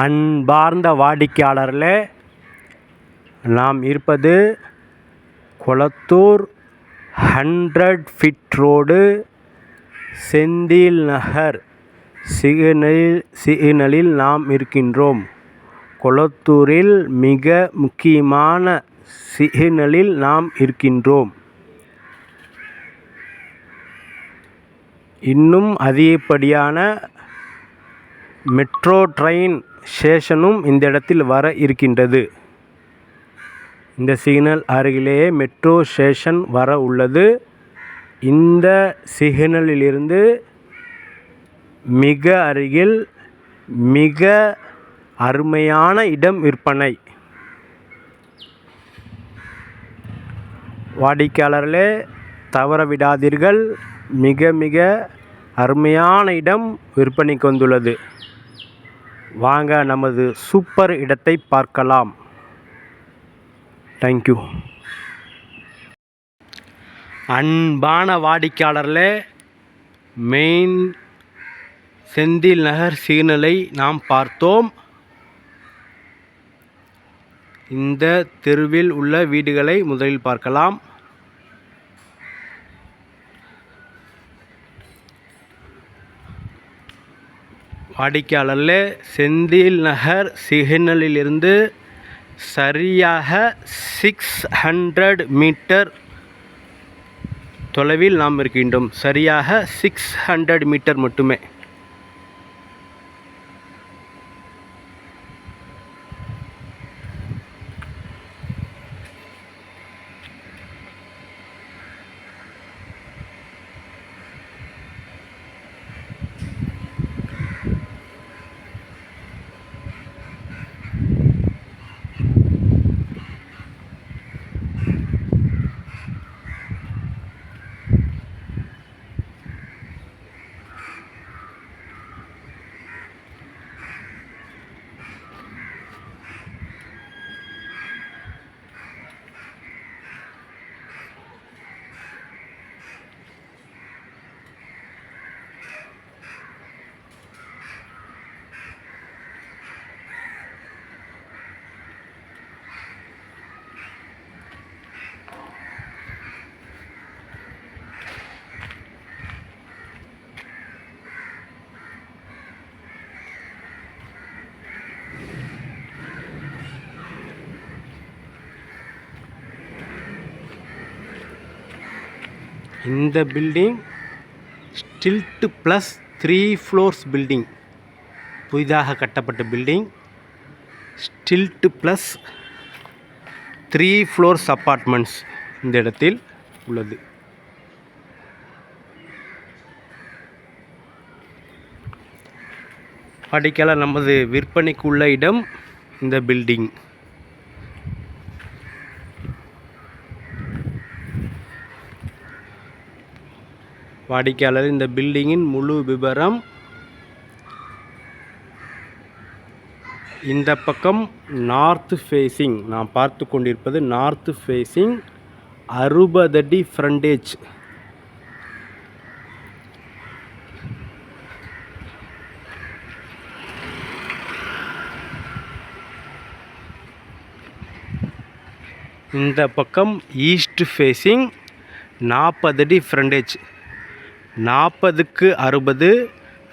அன்பார்ந்த வாடிக்கையாளர்களே, நாம் இருப்பது கொளத்தூர் 100 ஃபீட் ரோடு, செந்தில் நகர் சிக்னலில் நாம் இருக்கின்றோம். கொளத்தூரில் மிக முக்கியமான சிக்னலில் நாம் இருக்கின்றோம். இன்னும் அதிகப்படியான மெட்ரோ ட்ரெயின் ஸ்டேஷனும் இந்த இடத்தில் வர இருக்கின்றது. இந்த சிக்னல் அருகிலேயே மெட்ரோ ஸ்டேஷன் வர உள்ளது. இந்த சிக்னலிலிருந்து மிக அருகில் மிக அருமையான இடம் விற்பனை. வாடிக்கையாளர்களே, தவறவிடாதீர்கள். மிக மிக அருமையான இடம் விற்பனைக்கு வந்துள்ளது. வாங்க நமது சூப்பர் இடத்தை பார்க்கலாம். தேங்க்யூ. அன்பான வாடிக்கையாளர்களே, மெயின் செந்தில் நகர் சிக்னலை நாம் பார்த்தோம். இந்த தெருவில் உள்ள வீடுகளை முதலில் பார்க்கலாம். வாடிக்கையாளர்களே, செந்தில் நகர் சிக்னலிலிருந்து சரியாக 600 மீட்டர் தொலைவில் நாம் இருக்கின்றோம். சரியாக 600 மீட்டர் மட்டுமே. இந்த பில்டிங் ஸ்டில்ட் ப்ளஸ் 3 ஃப்ளோர்ஸ் பில்டிங். புதிதாக கட்டப்பட்ட பில்டிங். ஸ்டில்ட் ப்ளஸ் 3 ஃப்ளோர்ஸ் அப்பார்ட்மெண்ட்ஸ் இந்த இடத்தில் உள்ளது. வாடிக்கையாளர், நமது விற்பனைக்கு உள்ள இடம் இந்த பில்டிங். வாடிக்கையாளர், இந்த பில்டிங்கின் முழு விபரம். இந்த பக்கம் நார்த் ஃபேஸிங். நாம் பார்த்து கொண்டிருப்பது நார்த் ஃபேஸிங். 60 அடி ஃப்ரண்டேஜ். இந்த பக்கம் ஈஸ்ட் ஃபேஸிங். 40 அடி ஃப்ரண்டேஜ். 40க்கு 60,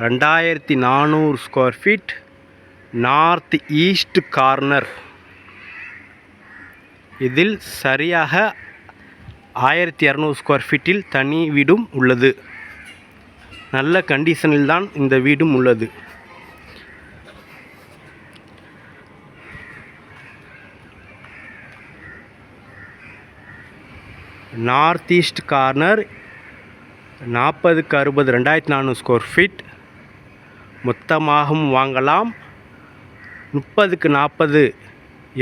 2400 square feet. North east corner. இதில் சரியாக 1200 ஸ்கொயர் ஃபீட்டில் தனி வீடும் உள்ளது. நல்ல கண்டிஷனில் தான் இந்த வீடும் உள்ளது. North east corner. 40க்கு 60, 2400 ஸ்கொயர் ஃபீட். மொத்தமாகவும் வாங்கலாம். 30க்கு 40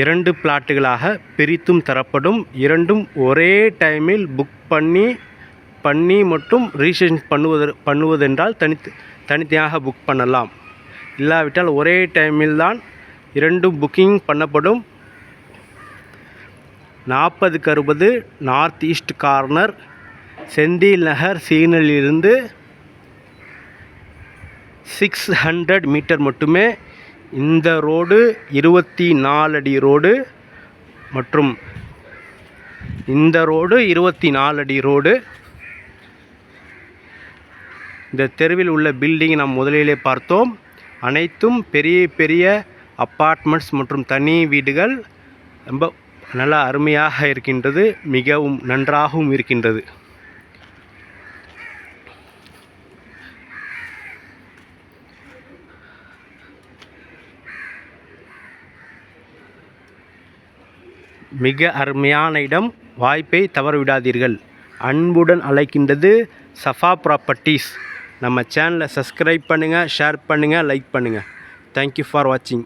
2 பிளாட்டுகளாக பிரித்தும் தரப்படும். இரண்டும் ஒரே டைமில் புக் பண்ணி மட்டும் ரிஜிஸ்ட்ரேஷன் பண்ணுவதென்றால் தனித்தனியாக புக் பண்ணலாம். இல்லாவிட்டால் ஒரே டைமில் தான் இரண்டும் புக்கிங் பண்ணப்படும். 40க்கு 60 north east corner, Senthil Nagar சிக்னலிலிருந்து 600 மீட்டர் மட்டுமே. இந்த ரோடு 24 அடி ரோடு மற்றும் இந்த ரோடு 24 அடி ரோடு. இந்த தெருவில் உள்ள பில்டிங் நாம் முதலிலே பார்த்தோம். அனைத்தும் பெரிய பெரிய அப்பார்ட்மெண்ட்ஸ் மற்றும் தனி வீடுகள். ரொம்ப நல்லா அருமையாக இருக்கின்றது, மிகவும் நன்றாகவும் இருக்கின்றது. மிக அருமையான இடம், வாய்ப்பை தவறவிடாதீர்கள். அன்புடன் அழைக்கின்றது சஃபா ப்ராப்பர்ட்டிஸ். நம்ம சேனலை சப்ஸ்கிரைப் பண்ணுங்கள், ஷேர் பண்ணுங்கள், லைக் பண்ணுங்கள். தேங்க்யூ ஃபார் வாட்சிங்.